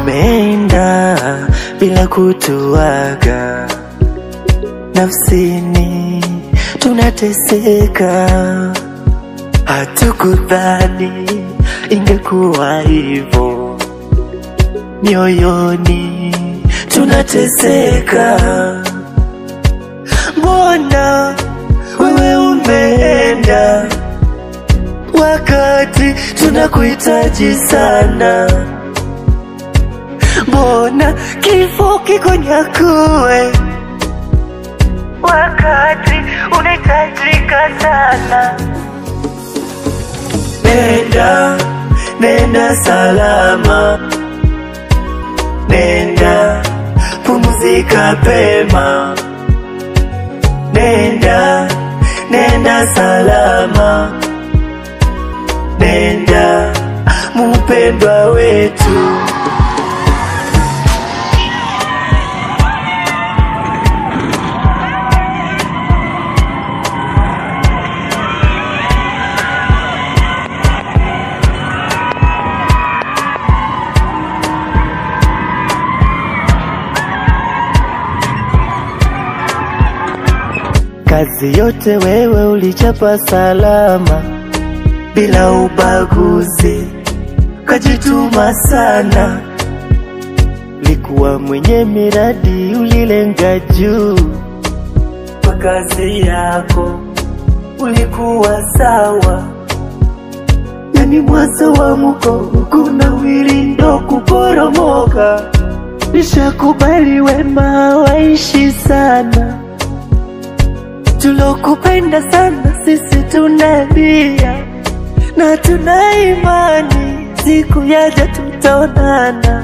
umeenda bila kutuaga. Nafsini tunateseka, hatukudhani ingekuwa hivyo. Mioyoni tunateseka, mbona wewe umeenda wakati tunakuhitaji sana? Mbona kifo kikunyakue wakati unahitajika sana? Nenda, nenda salama, nenda pumzika pema. Nenda, nenda salama, nenda mpendwa wetu. Kazi yote wewe ulichapa salama, bila ubaguzi, kajituma sana. Likuwa mwenye miradi, ulilenga juu. Kwa kazi yako ulikuwa sawa, yani mwanzo wa mko kuna wili ndo kuporomoka. Nishakubali wema waishi sana, tulokupenda sana sisi tunalia, na tuna imani siku yaja tutaonana.